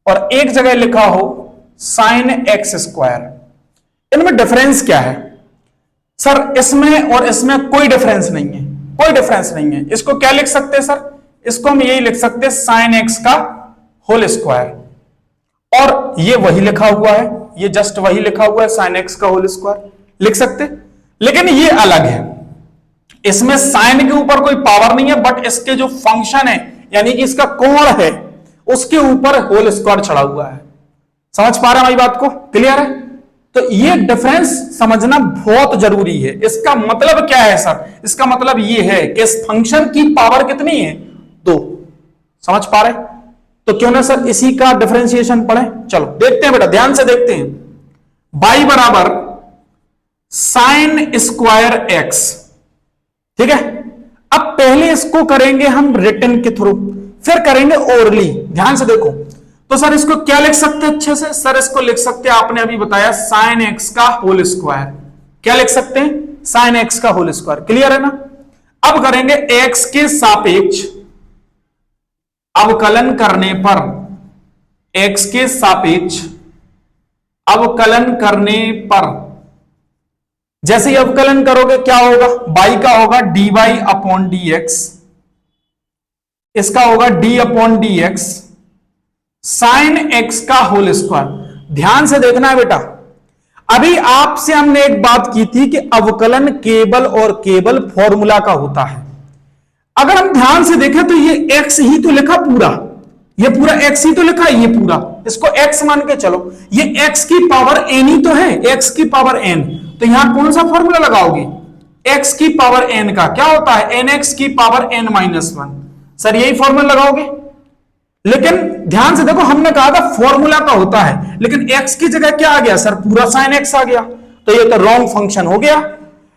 और एक जगह लिखा हो साइन एक्स स्क्वायर, इनमें डिफरेंस क्या है? सर इसमें और इसमें कोई डिफरेंस नहीं है, कोई डिफरेंस नहीं है। इसको क्या लिख सकते हैं सर? इसको हम यही लिख सकते हैं साइन एक्स का होल स्क्वायर, और ये वही लिखा हुआ है, ये जस्ट वही लिखा हुआ है साइन एक्स का होल स्क्वायर, लिख सकते। लेकिन ये अलग है, इसमें साइन के ऊपर कोई पावर नहीं है, बट इसके जो फंक्शन है यानी कि इसका कोण है उसके ऊपर होल स्क्वायर चढ़ा हुआ है। समझ पा रहे हैं हमारी बात को? क्लियर है? तो ये डिफरेंस समझना बहुत जरूरी है। इसका मतलब क्या है सर? इसका मतलब ये है कि इस फंक्शन की पावर कितनी है? 2। समझ पा रहे? तो क्यों ना सर इसी का डिफरेंशिएशन पढ़े। चलो देखते हैं बेटा, ध्यान से देखते हैं। y बराबर साइन स्क्वायर एक्स, ठीक है। अब पहले इसको करेंगे हम रिटन के थ्रू, फिर करेंगे ओरली। ध्यान से देखो। तो सर इसको क्या लिख सकते हैं अच्छे से? सर इसको लिख सकते हैं, आपने अभी बताया साइन एक्स का होल स्क्वायर। क्या लिख सकते हैं? साइन एक्स का होल स्क्वायर। क्लियर है ना? अब करेंगे एक्स के सापेक्ष अवकलन करने पर x के सापेक्ष अवकलन करने पर, जैसे ही अवकलन करोगे क्या होगा, y का होगा dy अपॉन dx, इसका होगा d upon dx sine x का होल स्क्वायर। ध्यान से देखना है बेटा, अभी आपसे हमने एक बात की थी कि अवकलन केवल और केवल फॉर्मूला का होता है। अगर हम ध्यान से देखें तो ये x ही तो लिखा पूरा, ये पूरा x ही तो लिखा है, ये पूरा इसको x मान के चलो, ये x की पावर n ही तो है, x की पावर n। तो यहां कौन सा फॉर्मूला लगाओगे, x की पावर n का क्या होता है, nx की पावर n माइनस 1। सर यही फॉर्मूला लगाओगे, लेकिन ध्यान से देखो हमने कहा था फॉर्मूला का होता है, लेकिन x की जगह क्या आ गया सर, पूरा साइन x आ गया, तो ये तो रॉन्ग फंक्शन हो गया।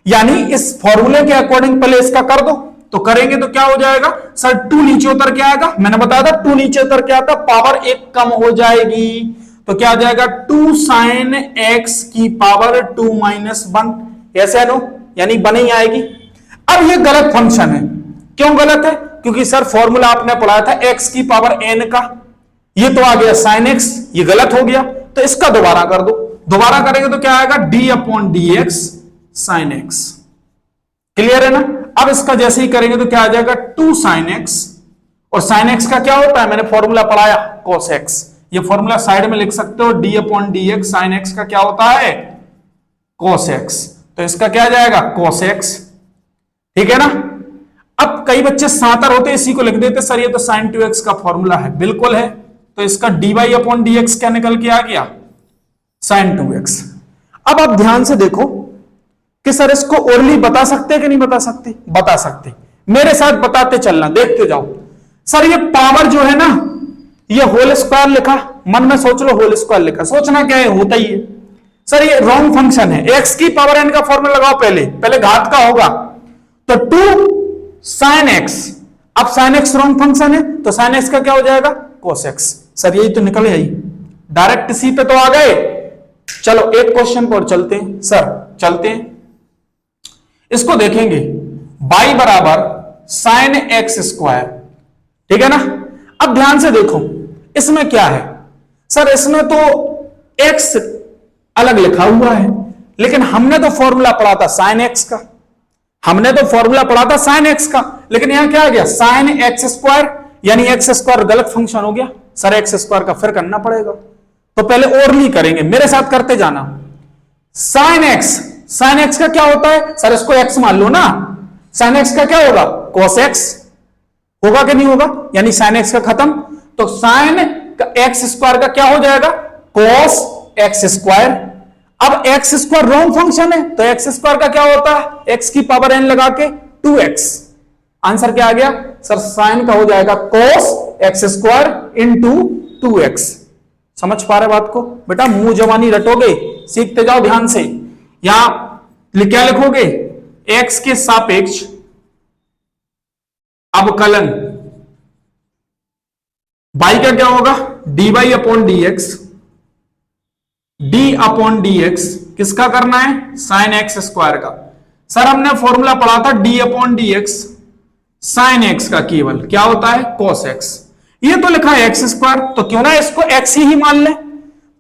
यानी इस फॉर्मूले के अकॉर्डिंग पहले इसका कर दो, तो करेंगे तो क्या हो जाएगा सर, 2 नीचे उतर के आएगा, मैंने बताया था 2 नीचे उतर के आता पावर 1 कम हो जाएगी, तो क्या आ जाएगा 2 साइन x की पावर 2 माइनस 1, ऐसे नो, यानी बनी आएगी। अब ये गलत फंक्शन है, क्यों गलत है, क्योंकि सर फॉर्मूला आपने पढ़ाया था x की पावर n का, ये तो आ गया साइन x, ये गलत हो गया, तो इसका दोबारा कर दो, दोबारा करेंगे तो क्या आएगा d upon dx sine x। Clear है ना। अब इसका जैसे ही करेंगे तो क्या आ जाएगा 2 साइन x, और साइन x का क्या होता है, मैंने फॉर्मूला पढ़ाया cos x, ये फॉर्मूला साइड में लिख सकते हो, d upon dx sine x का क्या होता है cos x, तो इसका क्या जाएगा cos x, ठीक है ना। अब कई बच्चे सातर होते इसी को लिख देते सर ये तो साइन 2x का फॉर्मूला है, बिल्कुल है, तो इसका dy अपॉन dx क्या निकल के आ गया साइन 2x। अब आप ध्यान से देखो कि सर इसको ओरली बता सकते हैं कि नहीं बता सकते, बता सकते, मेरे साथ बताते चलना, देखते जाओ। सर ये पावर जो है ना, ये होल स्क्वायर लिखा, मन में सोच लो होल स्क्वायर लिखा, सोचना क्या है, होता ही है। सर ये रॉन्ग फंक्शन है, x की पावर n का फॉर्मूला लगाओ, पहले घात का होगा, तो 2 साइन x, अब साइन x रॉन्ग फंक्शन है, तो साइन x का क्या हो जाएगा cos x। सर यही तो निकल, यही डायरेक्ट इसी पे तो आ गए। चलो एक क्वेश्चन पर चलते हैं सर, चलते हैं, इसको देखेंगे y बराबर साइन x स्क्वायर, ठीक है ना। अब ध्यान से देखो इसमें क्या है सर, इसमें तो x अलग लिखा हुआ है, लेकिन हमने तो फॉर्मूला पढ़ा था साइन x का, हमने तो फॉर्मूला पढ़ा था साइन x का, लेकिन यहां क्या आ गया साइन x स्क्वायर, यानी x स्क्वायर गलत फंक्शन हो गया सर, x स्क्वायर का फिर करना पड़ेगा, तो पहले ओरली करेंगे, मेरे साथ करते जाना। साइन x का क्या होता है सर, इसको x मान लो ना, साइन x का क्या होगा cos x होगा कि नहीं होगा, यानी साइन x का खत्म, तो साइन x स्क्वायर का क्या हो जाएगा cos x स्क्वायर। अब x स्क्वायर रॉन्ग फंक्शन है, तो x स्क्वायर का क्या होता है, x की पावर n लगा के 2x, आंसर क्या आ गया सर, साइन का हो जाएगा cos x square into 2x। समझ पा रहे बात को बेटा, मुंह जवानी रटोगे, सीखते जाओ ध्यान से। यहां क्या लिखोगे, x के सापेक्ष अवकलन, y का क्या होगा dy upon dx, d upon dx किसका करना है साइन x स्क्वायर का। सर हमने फॉर्मूला पढ़ा था d upon dx sine x का, केवल क्या होता है cos x, ये तो लिखा है x स्क्वायर, तो क्यों ना इसको x ही मान ले,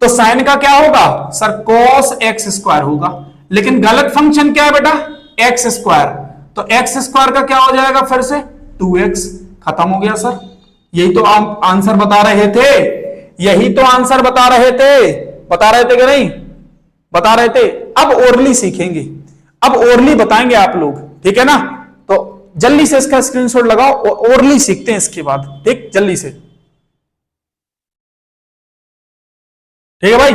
तो साइन का क्या होगा सर cos x स्क्वायर होगा, लेकिन गलत फंक्शन क्या है बेटा x स्क्वायर, तो x स्क्वायर का क्या हो जाएगा फिर से 2x, खत्म हो गया सर। यही तो आप आंसर बता रहे थे, यही तो आंसर बता रहे थे कि नहीं बता रहे थे। अब ओरली सीखेंगे, अब ओरली बताएंगे आप लोग, ठीक है ना, तो जल्दी से इसका स्क्रीनशॉट लगाओ, ओरली सीखते हैं इसके बाद, ठीक जल्दी से, ठीक है भाई।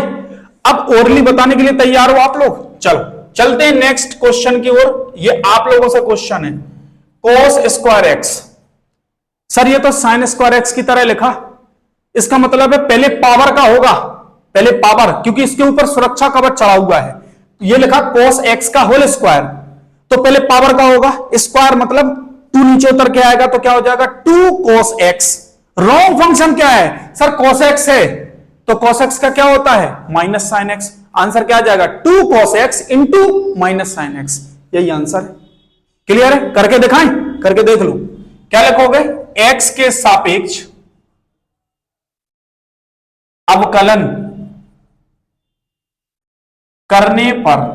अब ओरली बताने के लिए तैयार हो आप लोग, चलो चलते हैं नेक्स्ट क्वेश्चन की ओर। ये आप लोगों से क्वेश्चन है cos स्क्वायर एक्स, सर ये तो साइन स्क्वायर एक्स की तरह लिखा, इसका मतलब है पहले पावर का होगा, पहले पावर, क्योंकि इसके ऊपर सुरक्षा कवच चढ़ा हुआ है, ये लिखा cos x का होल स्क्वायर, तो पहले पावर का होगा, स्क्वायर मतलब 2 नीचे उतर के आएगा, तो क्या हो जाएगा 2 cos x। रॉन्ग फंक्शन क्या है सर cos x है, तो cos x का क्या होता है माइनस साइन x, आंसर क्या आ जाएगा 2 cos x into minus sine x, यही आंसर है। क्लियर है, करके दिखाएं, करके देख लो, क्या लिखोगे x के सापेक्ष अवकलन करने पर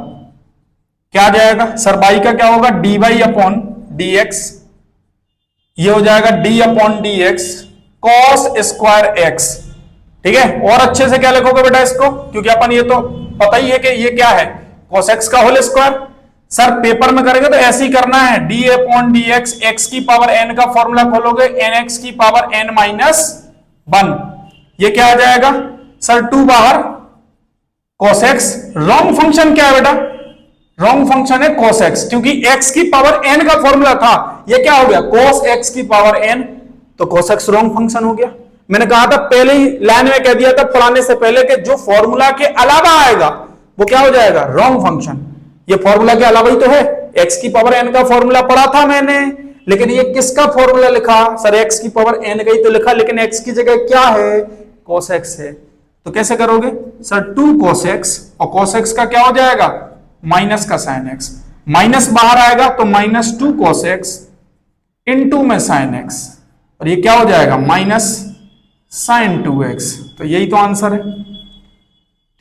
क्या जाएगा सर? बाई का क्या होगा? D y upon D x, ये हो जाएगा d upon D x cos square x. ठीक है, और अच्छे से क्या लिखोगे बेटा इसको, क्योंकि अपन ये तो पता ही है कि ये क्या है, कॉस एक्स का होल स्क्वायर। सर पेपर में करेंगे तो ऐसे ही करना है, D upon D x, x की पावर एन का फॉर्मूला खोलोगे, एन एक्स की पावर एन माइनस वन, ये क्या आ जाएगा सर? 2 बाहर कॉस एक्स। रॉन्ग फंक्शन क्या है बेटा? रॉन्ग फंक्शन है कॉस एक्स, क्योंकि एक्स की पावर एन का फॉर्मूला था, ये क्या हो गया? कॉस एक्स की पावर एन, तो कॉस एक्स रॉन्ग फंक्शन हो गया। मैंने कहा था पहले ही लाइन में कह दिया था पढ़ाने से पहले कि जो फॉर्मूला के अलावा आएगा वो क्या हो जाएगा? Wrong function. ये फॉर्मूला के अलावा ही तो है, एक्स की पावर एन का फॉर्मूला पढ़ा था मैंने, लेकिन ये किसका फॉर्मूला लिखा सर? एक्स की पावर एन का ही तो लिखा, लेकिन एक्स की जगह क्या है? कॉस एक्स है। तो कैसे करोगे सर? 2 cos x, और cos x का क्या हो जाएगा? माइनस का sin x, माइनस बाहर आएगा तो -2 cos x इंटू में sin x, और ये क्या हो जाएगा? Minus sin 2x। तो यही तो आंसर है,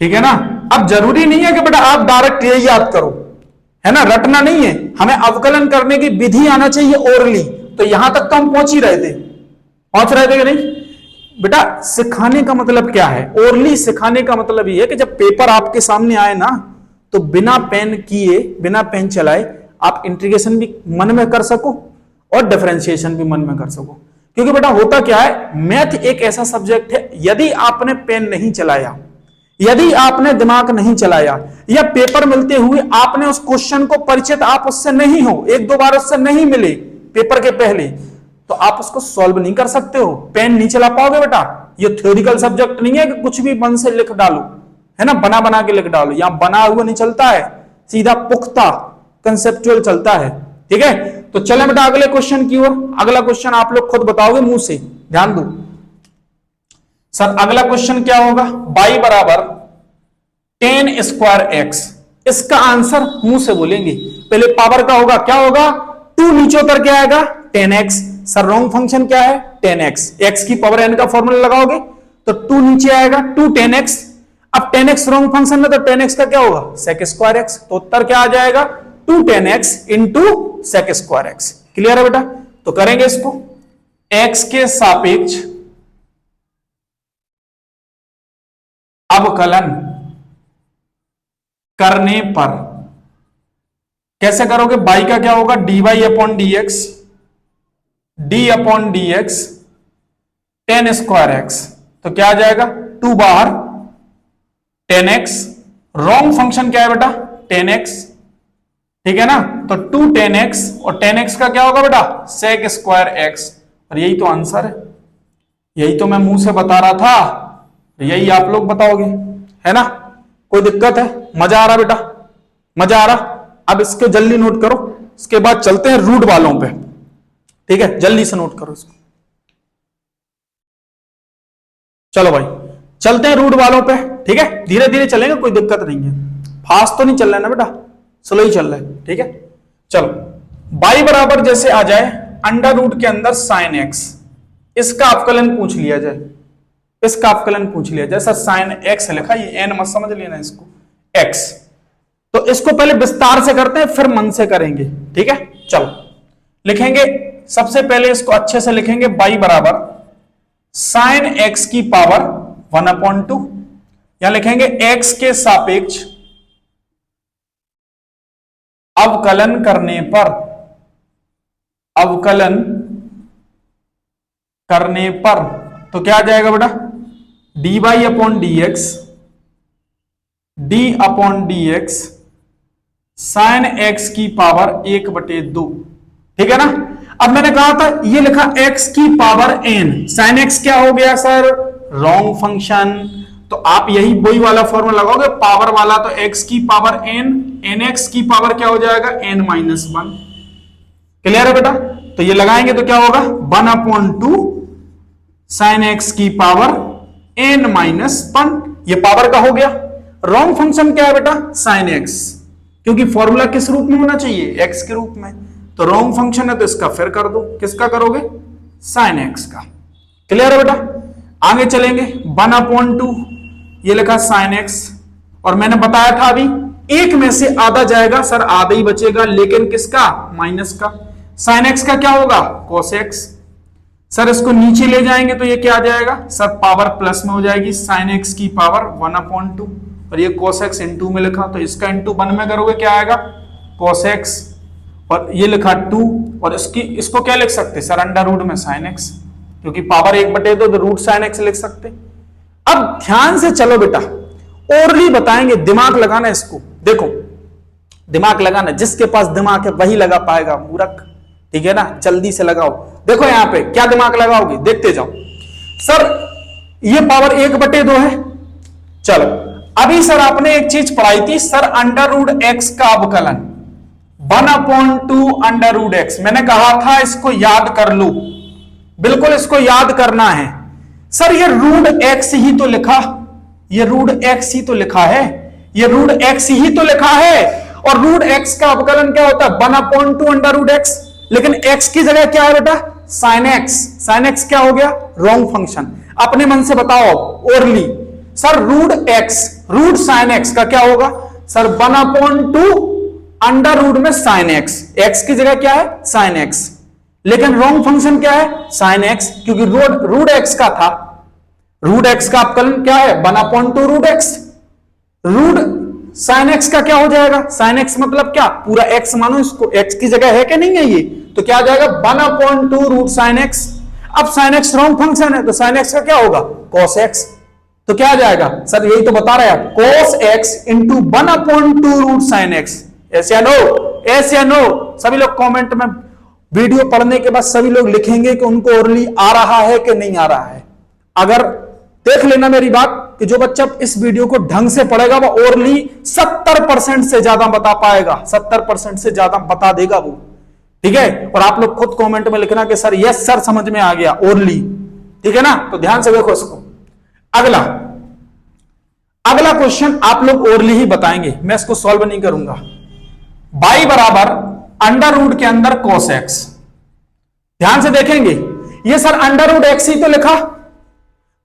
ठीक है ना। अब जरूरी नहीं है कि बेटा आप डायरेक्ट ये याद करो, है ना, रटना नहीं है, हमें अवकलन करने की विधि आना चाहिए ओरली। तो यहां तक तो हम पहुंच ही रहे थे, पहुंच रहे थे कि नहीं बेटा? सिखाने का मतलब क्या है? ओरली सिखाने का मतलब ये है कि जब पेपर आपके सामने आए ना, तो बिना पेन किए, बिना पेन चलाए आप इंटीग्रेशन भी मन में कर सको और डिफरेंशिएशन भी मन में कर सको। क्योंकि बेटा होता क्या है, मैथ एक ऐसा सब्जेक्ट है, यदि आपने पेन नहीं चलाया, यदि आपने दिमाग नहीं चलाया, या पेपर मिलते हुए आपने उस क्वेश्चन को परिचित, आप उससे नहीं हो, 1-2 बार उससे नहीं मिले पेपर के पहले, तो आप उसको सॉल्व नहीं कर सकते हो, पेन नहीं चला पाओगे बेटा। ये थ्योरिकल सब्जेक्ट नहीं है कि कुछ भी मन से लिख डालो, है ना, बना बना के लिख डालो। यहां बना हुआ नहीं चलता है, सीधा पुख्ता कंसेप्चुअल चलता है। ठीक है, तो चले बेटा अगले क्वेश्चन की ओर। अगला क्वेश्चन आप लोग खुद बताओगे मुंह से, ध्यान दो सर। अगला क्वेश्चन क्या होगा? y बराबर tan स्क्वायर एक्स। इसका आंसर मुंह से बोलेंगे, पहले पावर का होगा, क्या होगा? 2 नीचे उतर के आएगा tan x। Sir wrong function क्या है? tan x, x की पावर n का फॉर्मूला लगाओगे तो 2 नीचे आएगा 2 tan x। अब tan x रॉन्ग फंक्शन है तो tan x का क्या होगा? sec square x। तो उत्तर क्या आ जाएगा? 2 tan x into sec square x। Clear है बेटा? तो करेंगे इसको, x के सापेक्ष अवकलन करने पर कैसे करोगे? y का क्या होगा? dy upon D x, D upon D x ten square x. तो क्या आ जाएगा? 2 बाहर tan x। रॉन्ग फंक्शन क्या है बेटा? tan x, ठीक है ना। तो 2 tan x, और tan x का क्या होगा बेटा? sec square x। और यही तो आंसर है, यही तो मैं मुंह से बता रहा था, यही आप लोग बताओगे, है ना। कोई दिक्कत है? मजा आ रहा बेटा? मजा आ रहा? अब इसको जल्दी नोट करो, इसके बाद चलते हैं रूट वालों पे। ठीक है, जल्दी से नोट करो इसको। चलो भाई चलते हैं रूट वालों पे। ठीक है, धीरे धीरे चलेंगे, कोई दिक्कत नहीं है, फास्ट तो नहीं चल रहा है ना बेटा, स्लो ही चल रहा है। ठीक है, चलो y बराबर जैसे आ जाए अंडर रूट के अंदर साइन एक्स, इसका अवकलन पूछ लिया जाए, इसका अवकलन पूछ लिया जाए। सर साइन एक्स लिखा, ये n मत समझ लेना इसको, x। तो इसको पहले विस्तार से करते हैं, फिर मन से करेंगे। ठीक है, चलो लिखेंगे, सबसे पहले इसको अच्छे से लिखेंगे, y बराबर साइन एक्स की पावर 1/2, यहां लिखेंगे x के सापेक्ष अवकलन करने पर, अवकलन करने पर तो क्या आ जाएगा बेटा? dy upon D x, D upon D x sine x की पावर 1/2। ठीक है ना। अब मैंने कहा था ये लिखा x की पावर n, साइन x क्या हो गया सर? Wrong function. तो आप यही वही वाला फॉर्मूला लगाओगे, पावर वाला, तो x की पावर n, nx की पावर क्या हो जाएगा? n-1। क्लियर है बेटा? तो ये लगाएंगे तो क्या होगा? 1/2 साइन एक्स की पावर n-1, ये पावर का हो गया। रॉन्ग फंक्शन क्या है बेटा? साइन एक्स, क्योंकि फॉर्मूला किस रूप में होना चाहिए? एक्स के रूप में। तो रॉन्ग फंक्शन है तो इसका फिर कर दो, किसका करोगे? साइन एक्स का। क्लियर है बेटा? आगे चलेंगे 1/2 ये लिखा साइन एक्स, और मैंने बताया था अभी एक में से आधा जाएगा सर, आधा ही बचेगा, लेकिन किसका? माइनस का। साइन एक्स का क्या होगा? Cos x. सर इसको नीचे ले जाएंगे तो ये क्या आ जाएगा सर? पावर प्लस में हो जाएगी, साइन एक्स की पावर 1/2, और ये कोस एक्स इंटू में लिखा, तो इसका इंटू 1 में करोगे क्या आएगा? कोस एक्स, और ये लिखा 2, और इसको क्या लिख सकते सर? अंडर रूट में साइन एक्स, क्योंकि पावर 1/2 तो रूट साइन एक्स लिख सकते। अब ध्यान से चलो बेटा, और भी बताएंगे, दिमाग लगाना इसको। देखो दिमाग लगाना, जिसके पास दिमाग है वही लगा पाएगा मूर्ख, ठीक है ना? जल्दी से लगाओ। देखो यहां पे क्या दिमाग लगाओगे, देखते जाओ। सर ये पावर 1/2 है, चलो अभी सर आपने एक चीज पढ़ाई थी सर, अंडर रूट एक्स का अवकलन 1/2 अंडर रूट एक्स। मैंने कहा था इसको याद कर लो, बिल्कुल इसको याद करना है। सर ये रूट एक्स ही तो लिखा, ये रूट एक्स ही तो लिखा है, ये रूट एक्स ही तो लिखा है, और रूट एक्स का अवकलन क्या होता है? 1/2 अंडर रूट एक्स। लेकिन एक्स की जगह क्या है बेटा? Sine x. साइन एक्स क्या हो गया? Wrong function. अपने मन से बताओ orally, sir root x root sine x का क्या होगा सर? 1/2 अंडर रूट में साइन एक्स, एक्स की जगह क्या है? Sine x. लेकिन रॉन्ग फंक्शन क्या है? साइन एक्स, क्योंकि रूट एक्स का था, रूट एक्स का अवकलन क्या है? 1/2 root x. Root sine x का क्या हो जाएगा? साइन एक्स मतलब क्या? पूरा एक्स मानो इसको, एक्स की जगह है कि नहीं है ये, तो क्या आ जाएगा? 1/2 रूट साइन एक्स। अब साइन एक्स रॉन्ग फंक्शन है, तो साइन एक्स का क्या होगा? Cos x. तो क्या आ जाएगा सर? यही तो बता रहे हैं, cos x into 1/2 root sine x. ऐसे या नो? ऐसे या नो? सभी लोग कमेंट में, वीडियो पढ़ने के बाद सभी लोग लिखेंगे कि उनको ओरली आ रहा है कि नहीं आ रहा है। अगर देख लेना मेरी बात कि जो बच्चा इस वीडियो को ढंग से पढ़ेगा वो ओरली 70% से ज्यादा बता पाएगा, 70% से ज्यादा बता देगा वो, ठीक है? और आप लोग खुद कमेंट में लिखना कि सर यस सर समझ में आ गया ओरली, ठीक है ना? तो ध्यान से देखो इसको। अगला क्वेश्चन आप लोग ओरली ही बताएंगे, मैं इसको सॉल्व नहीं करूंगा। y बराबर अंडर रूट के अंदर cos x। ध्यान से देखेंगे, ये सर अंडर रूट एक्स ही तो लिखा,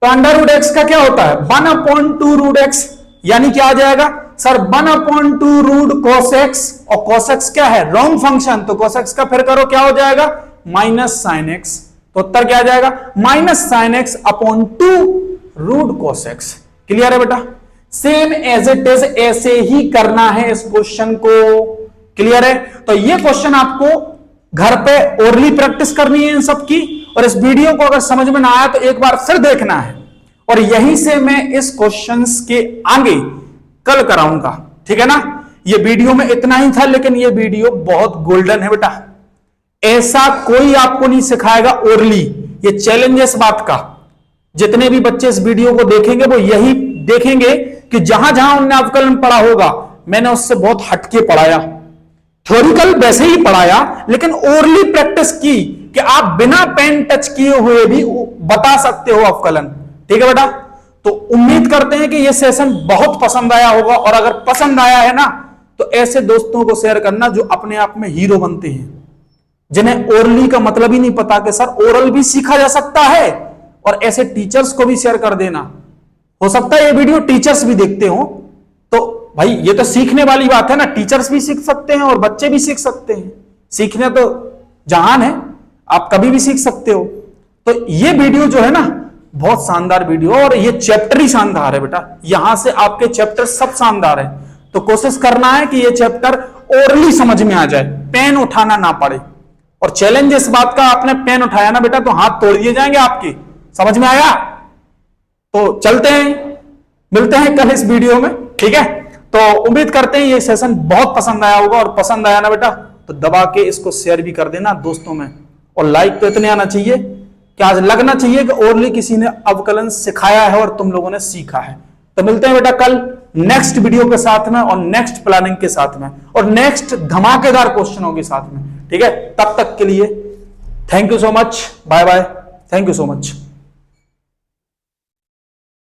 तो अंडर रूट एक्स का क्या होता है? 1/2 रूट एक्स, यानी क्या आ जाएगा सर? 1/2 रूट cos x, और cos x क्या है? रॉन्ग फंक्शन, तो cos x का फिर करो क्या हो जाएगा? Minus sine x. तो उत्तर क्या आ जाएगा? Minus sine x upon 2 root cos x। Clear है बेटा? सेम एज इट इज ऐसे ही करना है इस क्वेश्चन को। क्लियर है? तो ये क्वेश्चन आपको घर पे ओरली प्रैक्टिस करनी है इन सब की, और इस वीडियो को अगर समझ में ना आया तो एक बार फिर देखना है, और यहीं से मैं इस क्वेश्चंस के आगे कल कराऊंगा, ठीक है ना? ये वीडियो में इतना ही था, लेकिन ये वीडियो बहुत गोल्डन है बेटा, ऐसा कोई आपको नहीं सिखाएगा ओरली। ये चैलेंज है इस बात का, जितने भी बच्चे इस वीडियो को देखेंगे वो यही देखेंगे कि जहां जहां उनने अवकलन पढ़ा होगा मैंने उससे बहुत हटके पढ़ाया, थ्योरिकल वैसे ही पढ़ाया, लेकिन ओरली प्रैक्टिस की कि आप बिना पेन टच किए हुए भी बता सकते हो अवकलन, ठीक है बेटा? तो उम्मीद करते हैं कि यह सेशन बहुत पसंद आया होगा, और अगर पसंद आया है ना तो ऐसे दोस्तों को शेयर करना जो अपने आप में हीरो बनते हैं, जिन्हें ओरली का मतलब ही नहीं पता कि सर ओरल भी सीखा जा सकता है, और ऐसे टीचर्स को भी शेयर कर देना। हो सकता है ये वीडियो टीचर्स भी देखते हो, तो भाई ये तो सीखने वाली बात है ना, टीचर्स भी सीख सकते हैं और बच्चे भी सीख सकते हैं। सीखने तो जहान है, आप कभी भी सीख सकते हो। तो ये वीडियो जो है ना बहुत शानदार वीडियो, और ये चैप्टर ही शानदार है बेटा, यहां से आपके चैप्टर सब शानदार है। तो कोशिश करना है कि ये चैप्टर ओरली समझ में आ जाए, पेन उठाना ना पड़े। और चैलेंज इस बात का, आपने पेन उठाया ना बेटा तो हाथ तोड़ दिए जाएंगे आपके। समझ में आया? तो चलते हैं, मिलते हैं कल इस वीडियो में, ठीक है? तो उम्मीद करते हैं ये सेशन बहुत पसंद आया होगा, और पसंद आया ना बेटा तो दबा के इसको शेयर भी कर देना दोस्तों में, और लाइक तो इतने आना चाहिए कि आज लगना चाहिए कि ओरली किसी ने अवकलन सिखाया है और तुम लोगों ने सीखा है। तो मिलते हैं बेटा कल नेक्स्ट वीडियो के साथ में, और नेक्स्ट प्लानिंग के साथ में, और नेक्स्ट धमाकेदार क्वेश्चनों के साथ में, ठीक है? तब तक के लिए thank you so much, bye bye, thank you so much.